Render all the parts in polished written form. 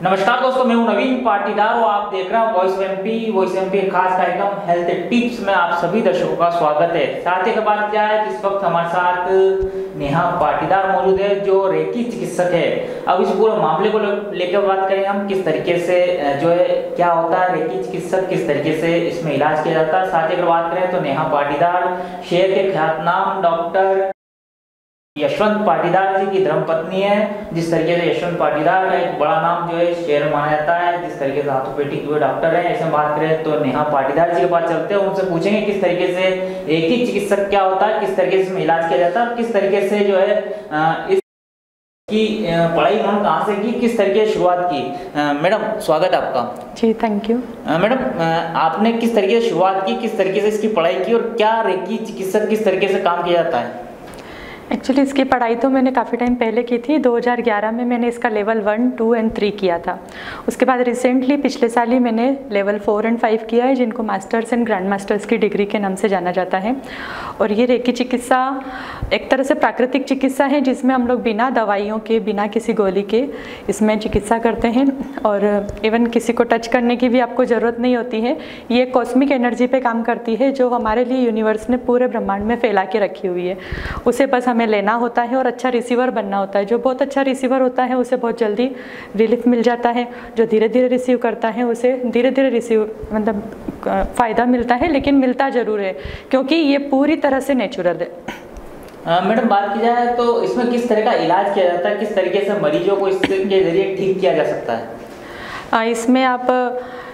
नमस्कार दोस्तों, मैं हूं नवीन पाटीदार और आप देख रहे हैं वॉइस एमपी खास कार्यक्रम हेल्थ टिप्स में आप सभी दर्शकों का स्वागत है। साथ ही बात क्या है कि इस वक्त हमारे साथ नेहा पाटीदार मौजूद है जो रेकी चिकित्सक है। अब इस पूरे मामले को लेकर बात करें हम, किस तरीके से जो है क्या होता है रेकी चिकित्सक, किस तरीके से इसमें इलाज किया जाता है। साथ ही अगर बात करें तो नेहा पाटीदार शहर के ख्यातनाम डॉक्टर यशवंत पाटीदार जी की धर्मपत्नी है। जिस तरीके से यशवंत पाटीदार का एक बड़ा नाम जो है शहर में माना जाता है, जिस तरीके से ऑर्थोपेडिक जो डॉक्टर है, ऐसे बात करें तो नेहा पाटीदार जी के पास चलते हैं, उनसे पूछेंगे किस तरीके से एक ही चिकित्सक क्या होता है, किस तरीके से इसमें इलाज किया जाता है, किस तरीके से जो है इसकी पढ़ाई उन्होंने कहाँ से की, किस तरीके से शुरुआत की। मैडम स्वागत है आपका। जी थैंक यू। मैडम आपने किस तरीके से शुरुआत की, किस तरीके से इसकी पढ़ाई की और क्या रेकी चिकित्सक किस तरीके से काम किया जाता है? एक्चुअली इसकी पढ़ाई तो मैंने काफ़ी टाइम पहले की थी। 2011 में मैंने इसका लेवल 1, 2 एंड 3 किया था। उसके बाद रिसेंटली पिछले साल ही मैंने लेवल 4 एंड 5 किया है, जिनको मास्टर्स एंड ग्रैंड मास्टर्स की डिग्री के नाम से जाना जाता है। और ये रेकी चिकित्सा एक तरह से प्राकृतिक चिकित्सा है, जिसमें हम लोग बिना दवाइयों के, बिना किसी गोली के इसमें चिकित्सा करते हैं। और इवन किसी को टच करने की भी आपको ज़रूरत नहीं होती है। ये कॉस्मिक एनर्जी पे काम करती है, जो हमारे लिए यूनिवर्स ने पूरे ब्रह्मांड में फैला के रखी हुई है। उसे बस हमें लेना होता है और अच्छा रिसीवर बनना होता है। जो बहुत अच्छा रिसीवर होता है उसे बहुत जल्दी रिलीफ मिल जाता है। जो धीरे धीरे रिसीव करता है उसे धीरे धीरे मतलब फ़ायदा मिलता है, लेकिन मिलता ज़रूर है क्योंकि ये पूरी तरह से नेचुरल है। मैडम बात की जाए तो इसमें किस तरह का इलाज किया जाता है, किस तरीके से मरीजों को इसके जरिए ठीक किया जा सकता है? इसमें आप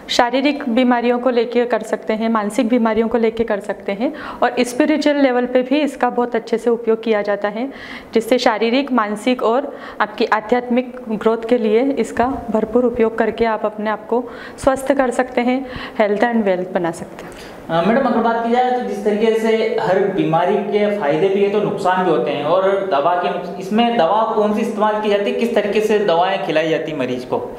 शारीरिक बीमारियों को लेके कर सकते हैं, मानसिक बीमारियों को लेके कर सकते हैं, और स्पिरिचुअल लेवल पे भी इसका बहुत अच्छे से उपयोग किया जाता है, जिससे शारीरिक, मानसिक और आपकी आध्यात्मिक ग्रोथ के लिए इसका भरपूर उपयोग करके आप अपने आप को स्वस्थ कर सकते हैं, हेल्थ एंड वेल्थ बना सकते हैं। मैडम अगर बात की जाए तो जिस तरीके से हर बीमारी के फायदे भी है तो नुकसान भी होते हैं, और दवा के इसमें दवा कौन सी इस्तेमाल की जाती है, किस तरीके से दवाएँ खिलाई जाती है मरीज को?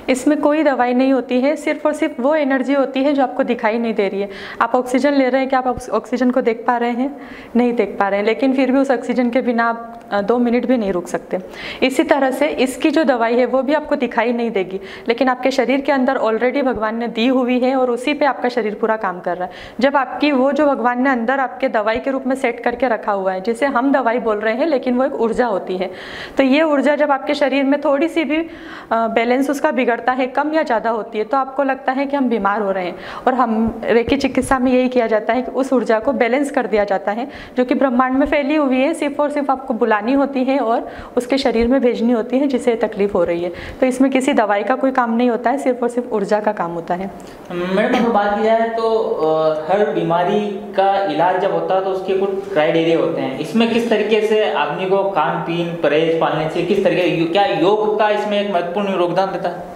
इसमें कोई दवाई नहीं होती है, सिर्फ और सिर्फ वो एनर्जी होती है जो आपको दिखाई नहीं दे रही है। आप ऑक्सीजन ले रहे हैं, क्या आप ऑक्सीजन को देख पा रहे हैं? नहीं देख पा रहे हैं, लेकिन फिर भी उस ऑक्सीजन के बिना आप 2 मिनट भी नहीं रुक सकते। इसी तरह से इसकी जो दवाई है वो भी आपको दिखाई नहीं देगी, लेकिन आपके शरीर के अंदर ऑलरेडी भगवान ने दी हुई है और उसी पे आपका शरीर पूरा काम कर रहा है। जब आपकी वो जो भगवान ने अंदर आपके दवाई के रूप में सेट करके रखा हुआ है, जिसे हम दवाई बोल रहे हैं, लेकिन वो एक ऊर्जा होती है। तो ये ऊर्जा जब आपके शरीर में थोड़ी सी भी बैलेंस उसका बिगड़ता है, कम या ज़्यादा होती है, तो आपको लगता है कि हम बीमार हो रहे हैं। और हम रेकी चिकित्सा में यही किया जाता है कि उस ऊर्जा को बैलेंस कर दिया जाता है, जो कि ब्रह्मांड में फैली हुई है, सिर्फ और सिर्फ आपको बुलानी होती है और उसके शरीर में भेजनी होती है जिसे तकलीफ हो रही है। तो इसमें किसी दवाई का कोई काम नहीं होता है, सिर्फ और सिर्फ ऊर्जा का काम होता है। मैडम अगर बात की जाए तो हर बीमारी का इलाज जब होता है तो उसके कुछ क्राइटेरिया होते हैं। इसमें किस तरीके से आदमी को खान पीन परहेज पालने से, किस तरीके क्या योग का इसमें एक महत्वपूर्ण योगदान देता है?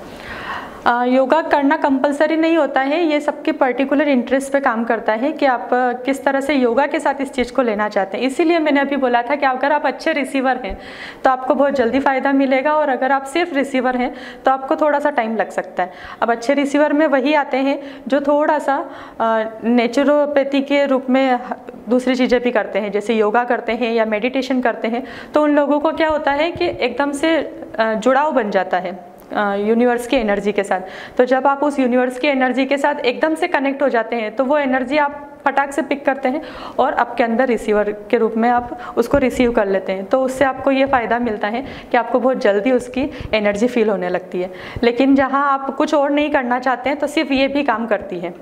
योगा करना कंपलसरी नहीं होता है, ये सबके पर्टिकुलर इंटरेस्ट पे काम करता है कि आप किस तरह से योगा के साथ इस चीज़ को लेना चाहते हैं। इसीलिए मैंने अभी बोला था कि अगर आप अच्छे रिसीवर हैं तो आपको बहुत जल्दी फ़ायदा मिलेगा, और अगर आप सिर्फ रिसीवर हैं तो आपको थोड़ा सा टाइम लग सकता है। अब अच्छे रिसीवर में वही आते हैं जो थोड़ा सा नेचुरोपैथी के रूप में दूसरी चीज़ें भी करते हैं, जैसे योगा करते हैं या मेडिटेशन करते हैं। तो उन लोगों को क्या होता है कि एकदम से जुड़ाव बन जाता है यूनिवर्स की एनर्जी के साथ। तो जब आप उस यूनिवर्स की एनर्जी के साथ एकदम से कनेक्ट हो जाते हैं तो वो एनर्जी आप फटाक से पिक करते हैं और आपके अंदर रिसीवर के रूप में आप उसको रिसीव कर लेते हैं। तो उससे आपको ये फ़ायदा मिलता है कि आपको बहुत जल्दी उसकी एनर्जी फील होने लगती है। लेकिन जहाँ आप कुछ और नहीं करना चाहते हैं तो सिर्फ ये भी काम करती है।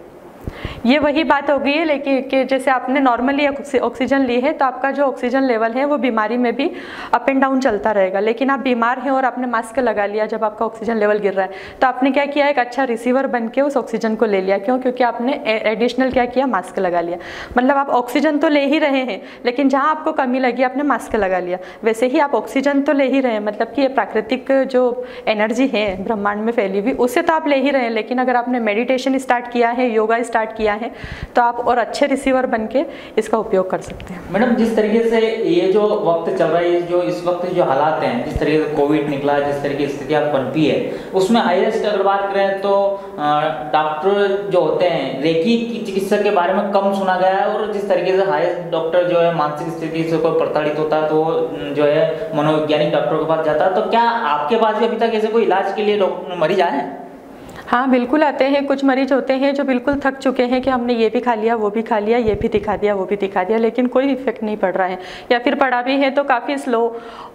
ये वही बात हो गई है, लेकिन कि जैसे आपने नॉर्मली ऑक्सीजन ली है तो आपका जो ऑक्सीजन लेवल है वो बीमारी में भी अप एंड डाउन चलता रहेगा। लेकिन आप बीमार हैं और आपने मास्क लगा लिया जब आपका ऑक्सीजन लेवल गिर रहा है, तो आपने क्या किया, एक अच्छा रिसीवर बन के उस ऑक्सीजन को ले लिया। क्यों? क्योंकि आपने एडिशनल क्या किया, मास्क लगा लिया। मतलब आप ऑक्सीजन तो ले ही रहे हैं, लेकिन जहाँ आपको कमी लगी आपने मास्क लगा लिया। वैसे ही आप ऑक्सीजन तो ले ही रहे हैं, मतलब कि ये प्राकृतिक जो एनर्जी है ब्रह्मांड में फैली हुई, उससे तो आप ले ही रहे हैं। लेकिन अगर आपने मेडिटेशन स्टार्ट किया है, योगा स्टार्ट किया लिया है तो आप और अच्छे रिसीवर बन के इसका उपयोग कर सकते हैं। मैडम, जिस तरीके से ये जो वक्त चल रहा है, जो इस वक्त जो हालात हैं, जिस तरीके से कोविड निकला, जिस तरीके की स्थितियाँ पनपी है, उसमें हाईएस्ट अगर बात करें तो डॉक्टर जो होते हैं रेकी की चिकित्सक के बारे में कम सुना गया है, और जिस तरीके से हाईएस्ट डॉक्टर जो है मानसिक स्थिति से कोई प्रताड़ित होता है तो जो है मनोवैज्ञानिक डॉक्टरों के पास जाता है। तो क्या आपके पास भी अभी तक ऐसे कोई इलाज के लिए मरीज आए हैं? हाँ बिल्कुल आते हैं। कुछ मरीज होते हैं जो बिल्कुल थक चुके हैं कि हमने ये भी खा लिया, वो भी खा लिया, ये भी दिखा दिया, वो भी दिखा दिया, लेकिन कोई इफेक्ट नहीं पड़ रहा है, या फिर पड़ा भी है तो काफ़ी स्लो,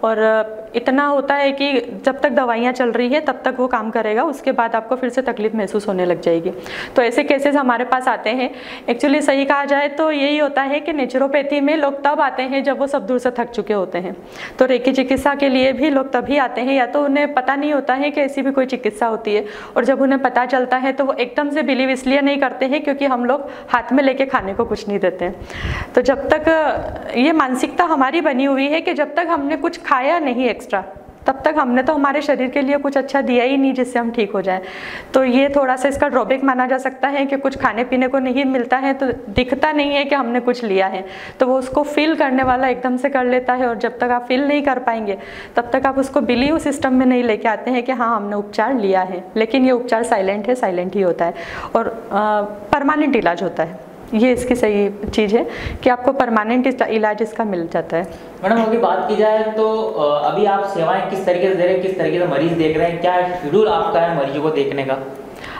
और इतना होता है कि जब तक दवाइयाँ चल रही है तब तक वो काम करेगा, उसके बाद आपको फिर से तकलीफ महसूस होने लग जाएगी। तो ऐसे केसेस हमारे पास आते हैं। एक्चुअली सही कहा जाए तो यही होता है कि नेचुरोपैथी में लोग तब आते हैं जब वो सब दूर से थक चुके होते हैं। तो रेकी चिकित्सा के लिए भी लोग तभी आते हैं, या तो उन्हें पता नहीं होता है कि ऐसी भी कोई चिकित्सा होती है, और जब उन्हें पता चलता है तो वो एकदम से बिलीव इसलिए नहीं करते हैं क्योंकि हम लोग हाथ में लेके खाने को कुछ नहीं देते हैं। तो जब तक ये मानसिकता हमारी बनी हुई है कि जब तक हमने कुछ खाया नहीं एक्स्ट्रा, तब तक हमने तो हमारे शरीर के लिए कुछ अच्छा दिया ही नहीं जिससे हम ठीक हो जाएं। तो ये थोड़ा सा इसका ड्रॉबैक माना जा सकता है कि कुछ खाने पीने को नहीं मिलता है तो दिखता नहीं है कि हमने कुछ लिया है, तो वो उसको फील करने वाला एकदम से कर लेता है, और जब तक आप फील नहीं कर पाएंगे तब तक आप उसको बिलीव सिस्टम में नहीं लेके आते हैं कि हाँ हमने उपचार लिया है। लेकिन ये उपचार साइलेंट है, साइलेंट ही होता है, और परमानेंट इलाज होता है। ये इसकी सही चीज़ है कि आपको परमानेंट इलाज इसका मिल जाता है। मैडम, अभी बात की जाए तो अभी आप सेवाएं किस तरीके से दे रहे हैं, किस तरीके से मरीज देख रहे हैं, क्या शेड्यूल आपका है मरीजों को देखने का?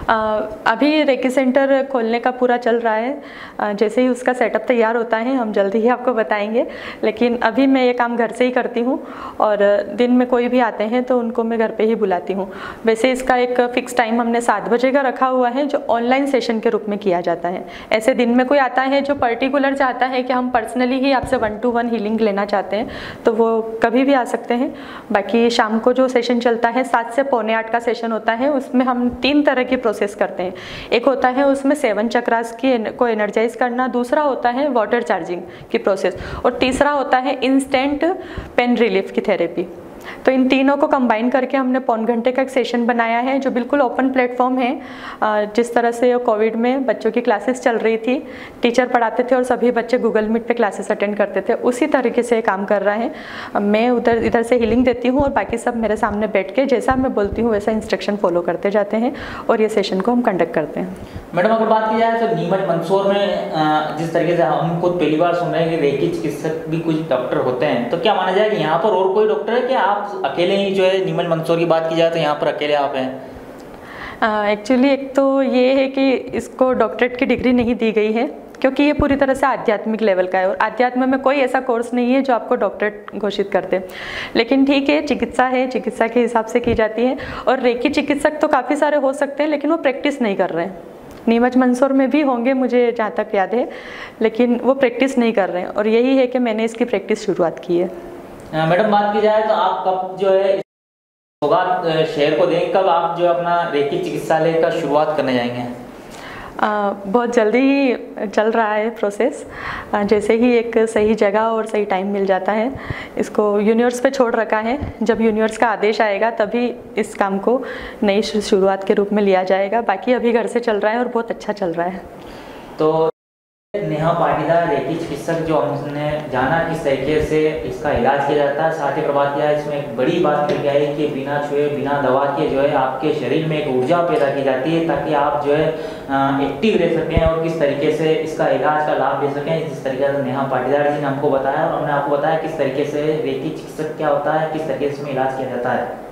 अभी रेकी सेंटर खोलने का पूरा चल रहा है। जैसे ही उसका सेटअप तैयार होता है हम जल्दी ही आपको बताएंगे, लेकिन अभी मैं ये काम घर से ही करती हूँ, और दिन में कोई भी आते हैं तो उनको मैं घर पे ही बुलाती हूँ। वैसे इसका एक फ़िक्स टाइम हमने 7 बजे का रखा हुआ है जो ऑनलाइन सेशन के रूप में किया जाता है। ऐसे दिन में कोई आता है जो पर्टिकुलर चाहता है कि हम पर्सनली ही आपसे 1-to-1 हीलिंग लेना चाहते हैं तो वो कभी भी आ सकते हैं। बाकी शाम को जो सेशन चलता है 7 से पौने 8 का सेशन होता है, उसमें हम 3 तरह की प्रोसेस करते हैं। एक होता है उसमें 7 चक्रास को एनर्जाइज करना, दूसरा होता है वाटर चार्जिंग की प्रोसेस, और तीसरा होता है इंस्टेंट पेन रिलीफ की थेरेपी। तो इन तीनों को कंबाइन करके हमने 1 घंटे का एक सेशन बनाया है जो बिल्कुल ओपन प्लेटफॉर्म है। जिस तरह से कोविड में बच्चों की क्लासेस चल रही थी, टीचर पढ़ाते थे और सभी बच्चे गूगल मीट पे क्लासेस अटेंड करते थे, उसी तरीके से काम कर रहा है। मैं इधर से हीलिंग देती हूँ और बाकी सब मेरे सामने बैठ के जैसा मैं बोलती हूँ वैसा इंस्ट्रक्शन फॉलो करते जाते हैं, और ये सेशन को हम कंडक्ट करते हैं। मैडम, अगर बात की जाए तो नीमच मंदसौर में जिस तरीके से हम खुद पहली बार सुन रहे हैं कि रेकी चिकित्सक भी कुछ डॉक्टर होते हैं, तो क्या माना जाए कि यहाँ पर और कोई डॉक्टर है कि आप अकेले ही जो है? नीमच मंदसौर की बात की जाए तो यहाँ पर अकेले आप हैं? एक्चुअली एक तो ये है कि इसको डॉक्टरेट की डिग्री नहीं दी गई है क्योंकि ये पूरी तरह से आध्यात्मिक लेवल का है, और आध्यात्म में कोई ऐसा कोर्स नहीं है जो आपको डॉक्टरेट घोषित करते। लेकिन ठीक है, चिकित्सा है, चिकित्सा के हिसाब से की जाती है, और रेकी चिकित्सक तो काफ़ी सारे हो सकते हैं लेकिन वो प्रैक्टिस नहीं कर रहे हैं। नीमच मंदसौर में भी होंगे मुझे जहाँ तक याद है, लेकिन वो प्रैक्टिस नहीं कर रहे हैं, और यही है कि मैंने इसकी प्रैक्टिस शुरुआत की है। मैडम, बात की जाए तो आप कब जो है सौगात शहर को देंगे, कब आप जो अपना रेकी चिकित्सालय का शुरुआत करने जाएंगे? बहुत जल्दी ही चल रहा है प्रोसेस। जैसे ही एक सही जगह और सही टाइम मिल जाता है, इसको यूनिवर्स पे छोड़ रखा है। जब यूनिवर्स का आदेश आएगा तभी इस काम को नई शुरुआत के रूप में लिया जाएगा। बाकी अभी घर से चल रहा है और बहुत अच्छा चल रहा है। तो नेहा पाटीदार रेकी चिकित्सक जो हमने जाना किस तरीके से इसका इलाज किया जाता है, साथ ही प्रभात किया, इसमें एक बड़ी बात करके आई कि बिना छुए बिना दवा के जो है आपके शरीर में एक ऊर्जा पैदा की जाती है ताकि आप जो है एक्टिव रह सकें और किस तरीके से इसका इलाज का लाभ ले सकें। जिस तरीके से नेहा पाटीदार जी ने हमको बताया और हमने आपको बताया किस तरीके से रेकी चिकित्सक क्या होता है, किस तरीके से इसमें इलाज किया जाता है।